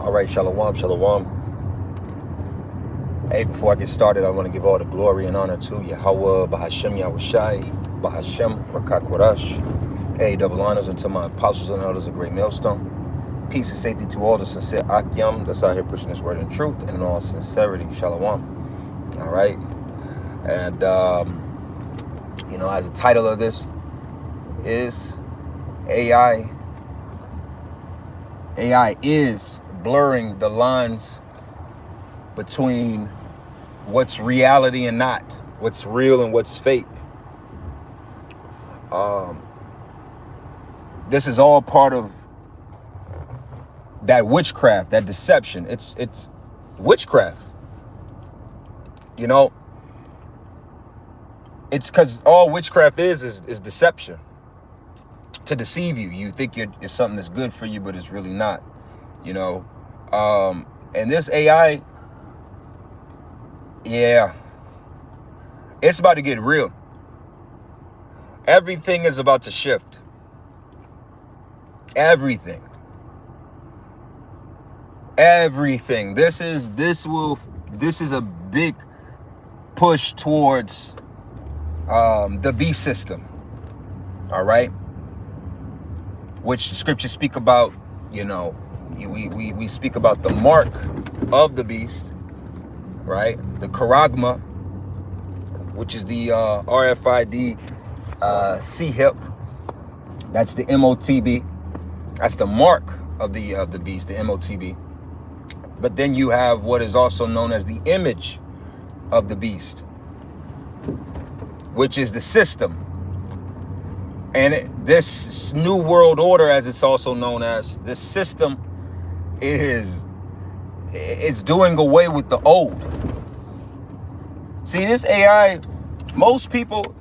All right, shalom, shalom. Hey, before I get started, I want to give all the glory and honor to Yahweh, Bahashem Yahushai, Bahashem Rakakwarash. Hey, double honors unto my apostles and elders of Great Millstone. Peace and safety to all the sincere Akyam that's out here pushing this word in truth and in all sincerity. Shalom. All right. And, as the title of this is AI is blurring the lines between what's reality and not, what's real and what's fake. This is all part of that witchcraft, that deception. It's witchcraft. It's because all witchcraft is deception. To deceive you. You think it's something that's good for you, but it's really not. And this AI, it's about to get real. Everything is about to shift. Everything. This is a big push towards the beast system. All right. Which the scriptures speak about, we speak about the mark of the beast, right? The charagma, which is the RFID C-hip. That's the MOTB. That's the mark of the beast, the MOTB. But then you have what is also known as the image of the beast, which is the system. And this new world order, as it's also known as, this system it's doing away with the old. See, this AI, most people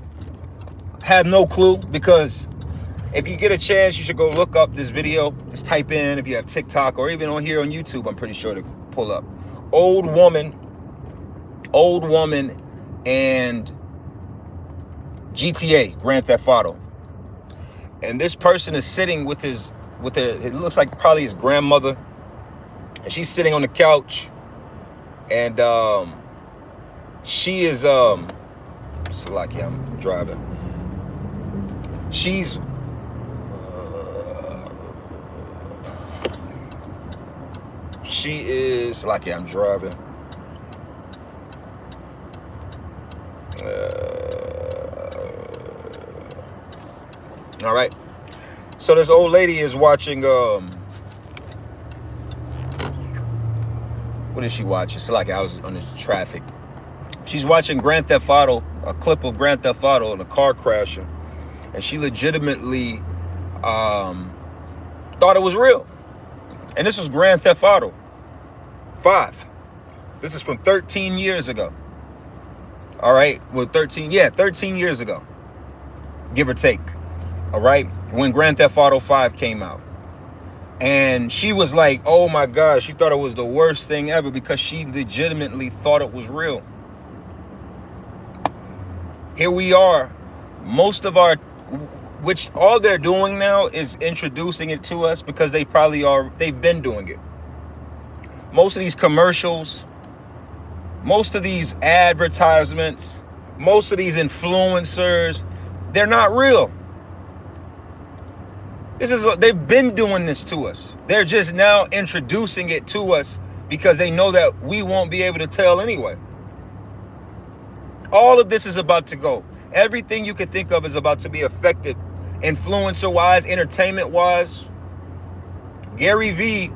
have no clue, because if you get a chance, you should go look up this video. Just type in, if you have TikTok or even on here on YouTube, I'm pretty sure to pull up old woman and GTA, Grand Theft Auto. And this person is sitting with it looks like probably his grandmother. And she's sitting on the couch. And she is, Salaki, I'm driving. She's, Salaki, I'm driving. All right. So this old lady is watching, what is she watching? It's like I was on this traffic. She's watching Grand Theft Auto, a clip of Grand Theft Auto and a car crashing. And she legitimately thought it was real. And this was Grand Theft Auto 5. This is from 13 years ago. All right. Well, 13 years ago, give or take. All right, when Grand Theft Auto 5 came out. And she was like, oh my God, she thought it was the worst thing ever because she legitimately thought it was real. Here we are. Most of our, which all they're doing now is introducing it to us because they've been doing it. Most of these commercials, most of these advertisements, most of these influencers, they're not real. They've been doing this to us. They're just now introducing it to us because they know that we won't be able to tell anyway. All of this is about to go. Everything you can think of is about to be affected, influencer-wise, entertainment-wise. Gary Vee,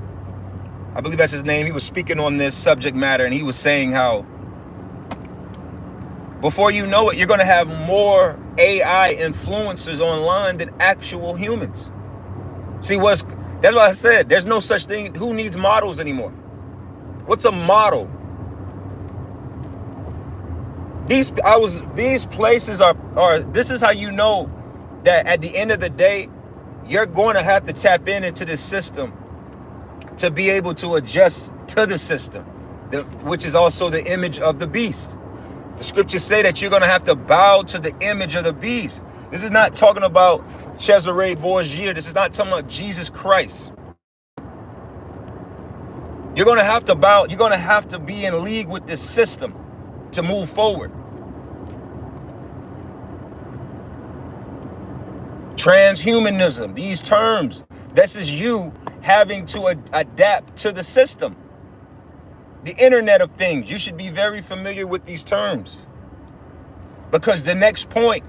I believe that's his name, he was speaking on this subject matter, and he was saying how before you know it, you're going to have more AI influencers online than actual humans. See, that's why I said there's no such thing. Who needs models anymore? What's a model? These places are this is how you know that at the end of the day, you're going to have to tap into this system to be able to adjust to the system, which is also the image of the beast. The scriptures say that you're going to have to bow to the image of the beast. This is not talking about Cesare Borgia. This is not talking about Jesus Christ. You're going to have to bow. You're going to have to be in league with this system to move forward. Transhumanism, these terms, this is you having to adapt to the system. The Internet of Things, you should be very familiar with these terms, because the next point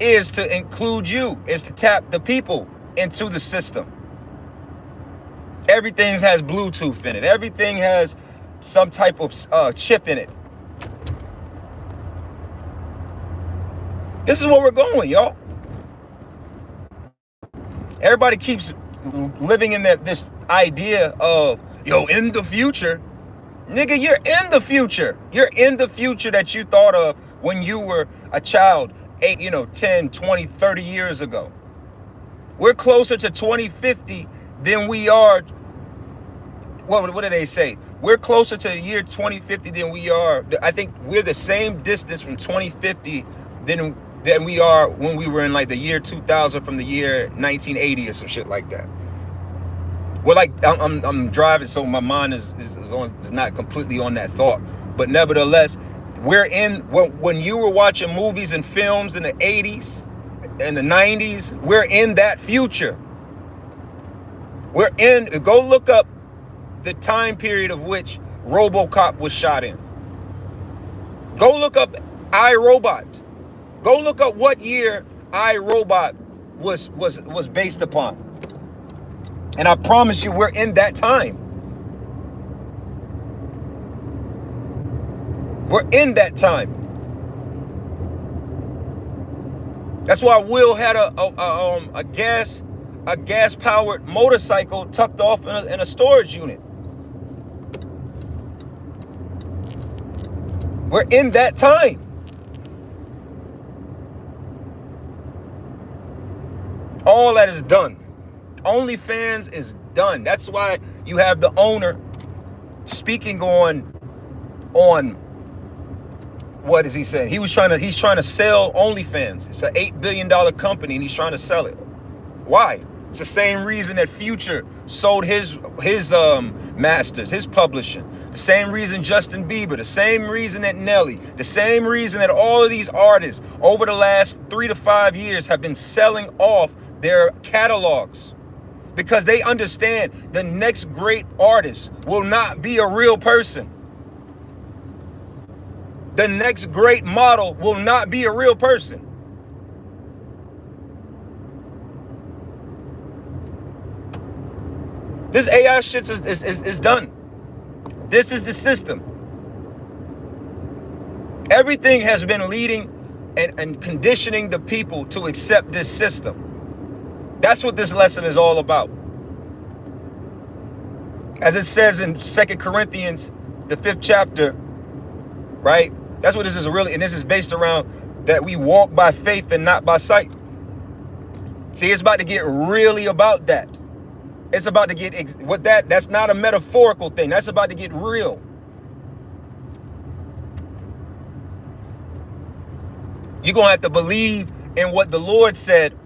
is to include you, is to tap the people into the system. Everything has Bluetooth in it. Everything has some type of chip in it. This is where we're going, y'all. Everybody keeps living in this idea of, yo, in the future. Nigga, you're in the future. You're in the future that you thought of when you were a child 10, 20, 30 years ago. We're closer to 2050 than we are. What do they say? We're closer to the year 2050 than we are. I think we're the same distance from 2050 than we are when we were in like the year 2000 from the year 1980 or some shit like that. Well, like I'm driving, so my mind is not completely on that thought. But nevertheless, we're in, when you were watching movies and films in the 80s and the 90s, we're in that future. Go look up the time period of which RoboCop was shot in. Go look up iRobot. Go look up what year iRobot was based upon. And I promise you, we're in that time. We're in that time. That's why Will had a gas-powered motorcycle tucked off in a storage unit. We're in that time. All that is done. OnlyFans is done. That's why you have the owner speaking on what is he saying? He's trying to sell OnlyFans. It's an $8 billion company and he's trying to sell it. Why? It's the same reason that Future sold his masters, his publishing. The same reason Justin Bieber, the same reason that Nelly, the same reason that all of these artists over the last 3 to 5 years have been selling off their catalogs. Because they understand the next great artist will not be a real person. The next great model will not be a real person. This AI shit is done. This is the system. Everything has been leading and conditioning the people to accept this system. That's what this lesson is all about. As it says in 2 Corinthians, the 5th chapter, right? That's what this is really, and this is based around that we walk by faith and not by sight. See, it's about to get really about that. It's about to get, that's not a metaphorical thing. That's about to get real. You're going to have to believe in what the Lord said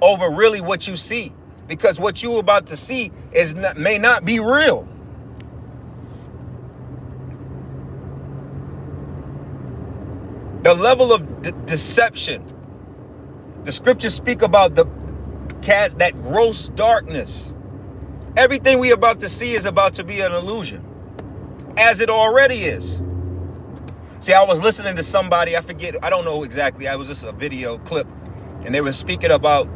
over really what you see, because what you're about to see may not be real. The level of deception, the scriptures speak about that gross darkness. Everything we about to see is about to be an illusion, as it already is. See, I was listening to somebody, I forget, I don't know exactly, I was just a video clip, and they were speaking about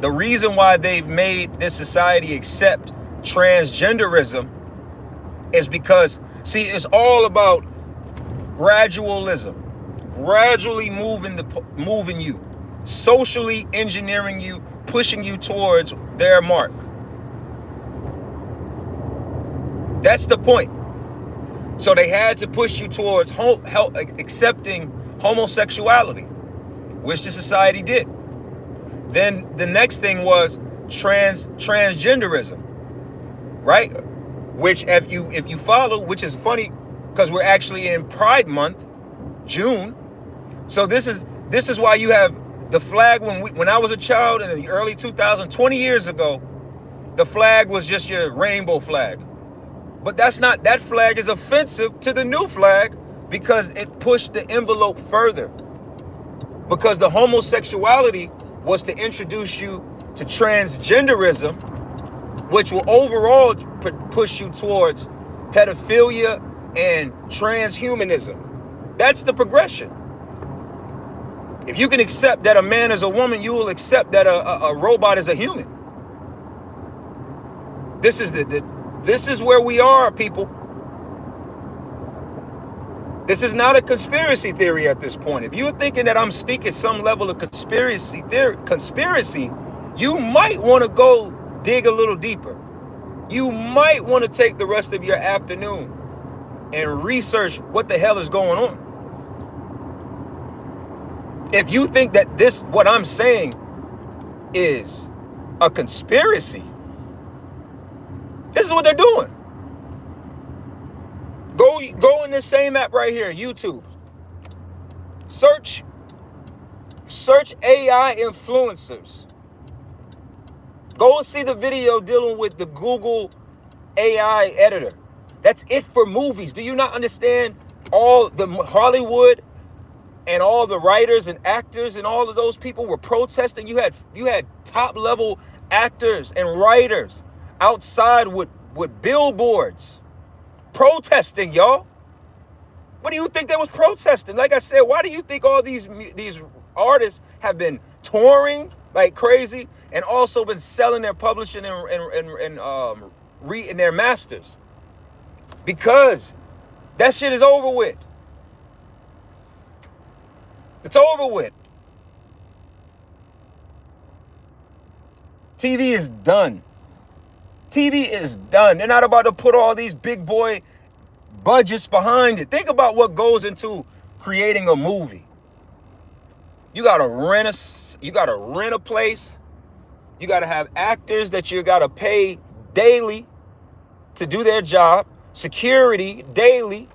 the reason why they've made this society accept transgenderism is because, see, it's all about gradualism, gradually moving you, socially engineering you, pushing you towards their mark. That's the point. So they had to push you towards accepting homosexuality, which the society did. Then the next thing was transgenderism, right? Which if you follow, which is funny because we're actually in Pride Month, June. So this is why you have the flag. When I was a child in the early 2000s, 20 years ago, the flag was just your rainbow flag. But that flag is offensive to the new flag because it pushed the envelope further. Because the homosexuality was to introduce you to transgenderism, which will overall push you towards pedophilia and transhumanism. That's the progression. If you can accept that a man is a woman, you will accept that a robot is a human. This is where we are, people. This is not a conspiracy theory at this point. If you're thinking that I'm speaking some level of conspiracy, you might want to go dig a little deeper. You might want to take the rest of your afternoon and research what the hell is going on. If you think that what I'm saying is a conspiracy, this is what they're doing. Go in this same app right here, YouTube. Search AI influencers. Go and see the video dealing with the Google AI editor. That's it for movies. Do you not understand all the Hollywood and all the writers and actors and all of those people were protesting? You had top level actors and writers outside with billboards protesting, y'all. What do you think they was protesting? Like I said, why do you think all these artists have been touring like crazy and also been selling their publishing and reading their masters? Because that shit is over with. It's over with. TV is done. TV is done. They're not about to put all these big boy budgets behind it. Think about what goes into creating a movie. You gotta rent a place. You gotta have actors that you gotta pay daily to do their job. Security daily.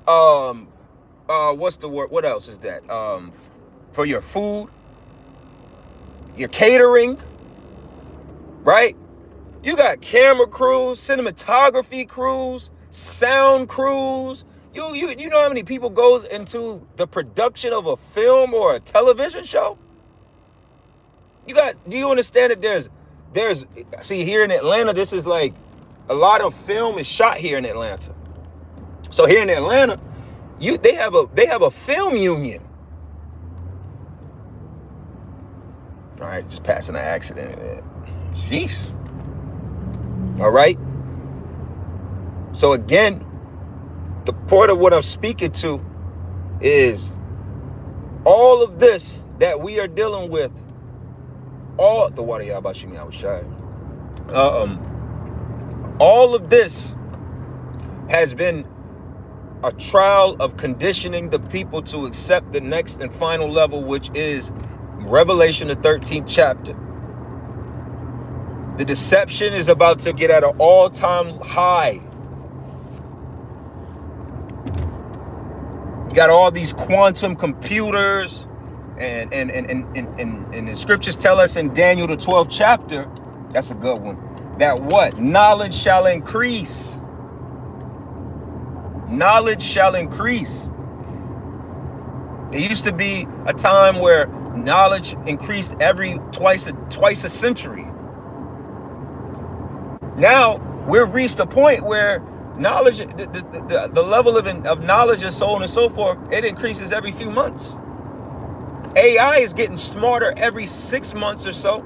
What's the word? What else is that? For your food, your catering, right? You got camera crews, cinematography crews, sound crews. You know how many people goes into the production of a film or a television show? Do you understand that see, here in Atlanta, this is like a lot of film is shot here in Atlanta. So here in Atlanta, they have a film union. All right, just passing an accident. Jeez. All right. So again, the point of what I'm speaking to is all of this that we are dealing with. All the water y'all about shoot me, I was shy. All of this has been a trial of conditioning the people to accept the next and final level, which is Revelation, the 13th chapter. The deception is about to get at an all-time high. You got all these quantum computers, and the scriptures tell us in Daniel, the 12th chapter, that's a good one, that what? Knowledge shall increase. Knowledge shall increase. There used to be a time where knowledge increased twice a century. Now we've reached a point where knowledge, the level of knowledge and so on and so forth, it increases every few months. AI is getting smarter every 6 months or so.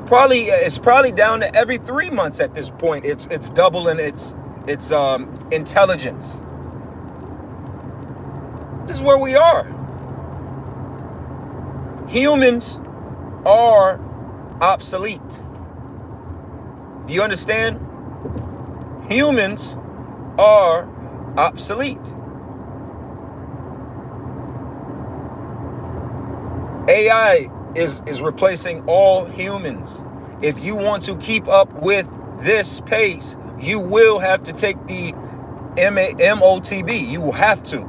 It's probably down to every 3 months at this point. It's doubling its intelligence. This is where we are. Humans are obsolete. Do you understand? Humans are obsolete. AI is replacing all humans. If you want to keep up with this pace, you will have to take the MOTB. You will have to.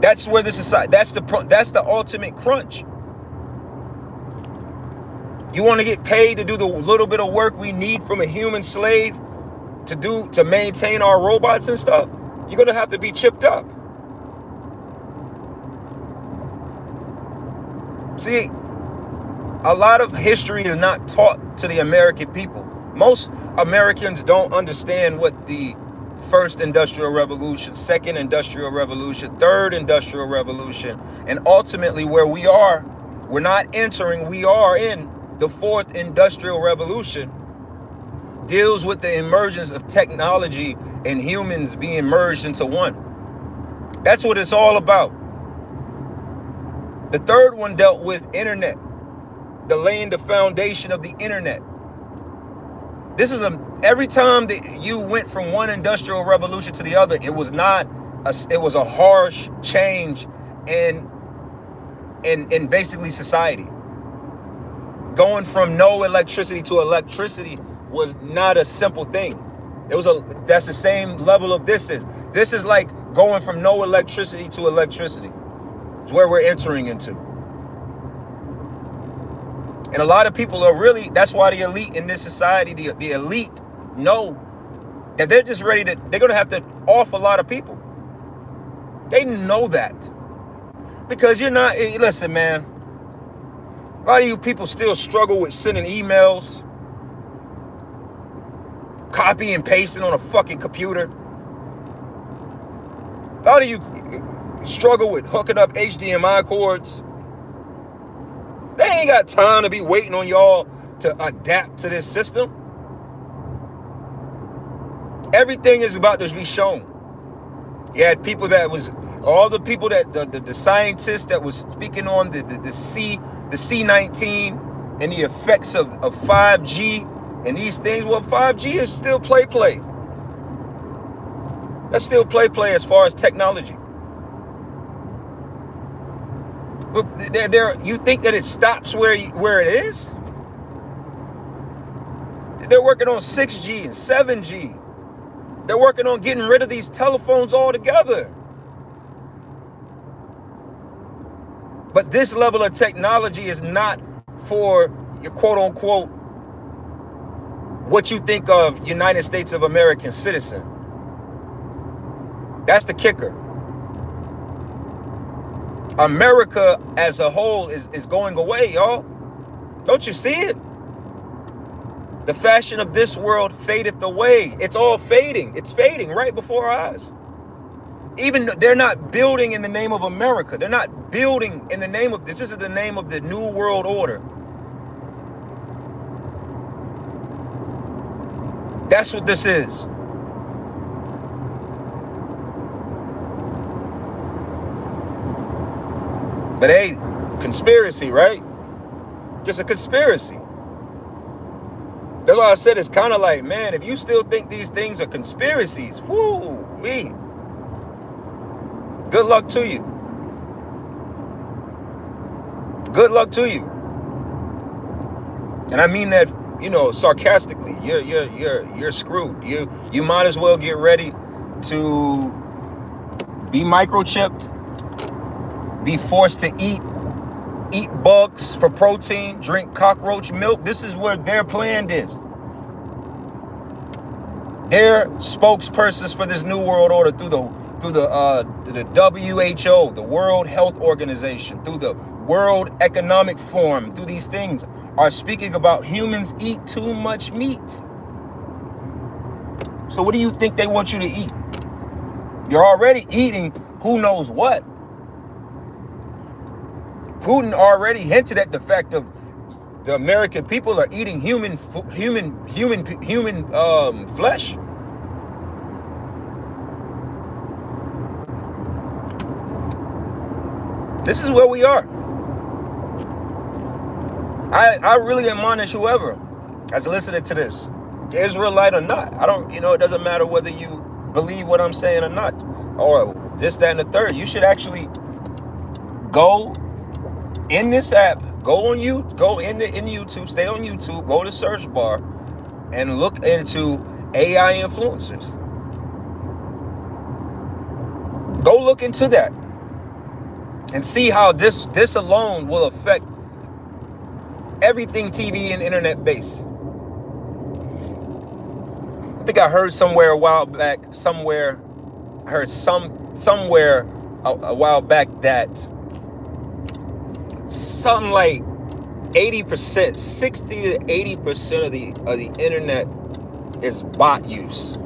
That's where the society. That's the ultimate crunch. You want to get paid to do the little bit of work we need from a human slave to maintain our robots and stuff? You're going to have to be chipped up. See, a lot of history is not taught to the American people. Most Americans don't understand what the first industrial revolution, second industrial revolution, third industrial revolution, and ultimately where we are, we're not entering, we are in the fourth industrial revolution, deals with the emergence of technology and humans being merged into one. That's what it's all about. The third one dealt with internet, the laying the foundation of the internet. This is every time that you went from one industrial revolution to the other, it was a harsh change in basically society. Going from no electricity to electricity was not a simple thing. That's the same level of this is. This is like going from no electricity to electricity. It's where we're entering into. And a lot of people are really, that's why the elite in this society, the elite know that they're just ready they're going to have to off a lot of people. They know that. Because you're not, listen, man, a lot of you people still struggle with sending emails, copy and pasting on a fucking computer. A lot of you struggle with hooking up HDMI cords. They ain't got time to be waiting on y'all to adapt to this system. Everything is about to be shown. You had people all the people that, the scientists that was speaking on the C19 and the effects of 5G and these things. Well, 5G is still play. That's still play as far as technology. You think that it stops where it is? They're working on 6G and 7G. They're working on getting rid of these telephones altogether. But this level of technology is not for your quote unquote what you think of United States of American citizen. That's the kicker. America as a whole is going away, y'all. Don't you see it? The fashion of this world fadeth away. It's all fading. It's fading right before our eyes. Even they're not building in the name of America. They're not building in the name of this. This is the name of the New World Order. That's what this is. But hey, conspiracy, right? Just a conspiracy. That's why I said it's kind of like, man, if you still think these things are conspiracies, woo-wee. Good luck to you. Good luck to you. And I mean that, sarcastically. You're screwed. You might as well get ready to be microchipped, be forced to eat bugs for protein, drink cockroach milk. This is where their plan is. They're spokespersons for this new world order through the WHO, the World Health Organization, through the World Economic Forum, through these things are speaking about humans eat too much meat. So what do you think they want you to eat? You're already eating who knows what. Putin already hinted at the fact of the American people are eating human flesh. This is where we are. I really admonish whoever has listening to this, Israelite or not. It doesn't matter whether you believe what I'm saying or not, or this, that, and the third. You should actually go in this app, go in YouTube, stay on YouTube, go to search bar and look into AI influencers. Go look into that and see how this alone will affect Everything TV and internet based. I think I heard somewhere a while back, somewhere a while back that something like 80%, 60 to 80% of the internet is bot use.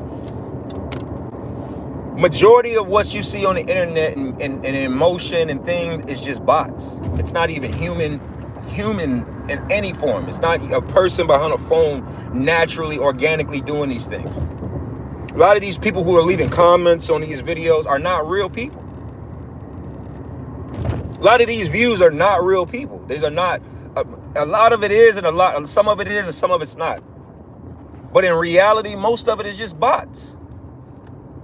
Majority of what you see on the internet and emotion and things is just bots. It's not even human in any form. It's not a person behind a phone naturally, organically doing these things. A lot of these people who are leaving comments on these videos are not real people. A lot of these views are not real people. These are not. A lot of it is, and some of it is, and some of it's not. But in reality, most of it is just bots,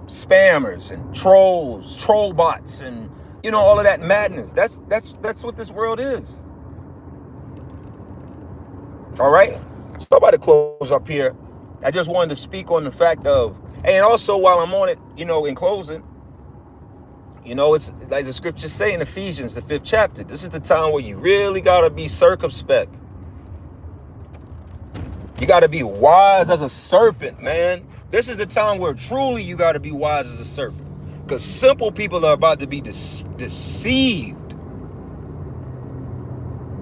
spammers, and trolls, troll bots, and all of that madness. That's what this world is. All right. So I'm about to close up here. I just wanted to speak on the fact of, and also while I'm on it, in closing, it's like the scriptures say in Ephesians, the 5th chapter. This is the time where you really got to be circumspect. You got to be wise as a serpent, man. This is the time where truly you got to be wise as a serpent. Because simple people are about to be deceived.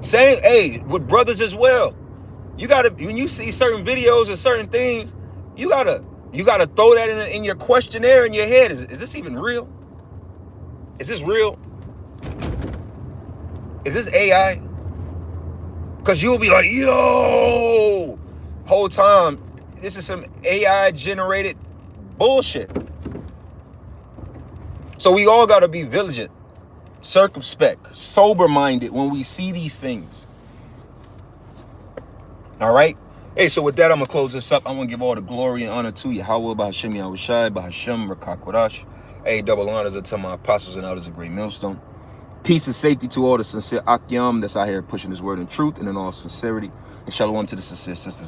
Saying, hey, with brothers as well. You got to, when you see certain videos or certain things, you got to throw that in your questionnaire in your head. Is this even real? Is this real? Is this AI? Because you'll be like, yo, whole time, this is some AI generated bullshit. So we all got to be vigilant, circumspect, sober-minded when we see these things. All right? Hey, so with that, I'm going to close this up. I'm going to give all the glory and honor to Yahweh, Bahashem Yahushai, Bahashem Rakakwadash. Hey, double honors unto my apostles and elders, a great millstone. Peace and safety to all the sincere Akyam that's out here pushing this word in truth and in all sincerity. And shalom to the sincere sisters.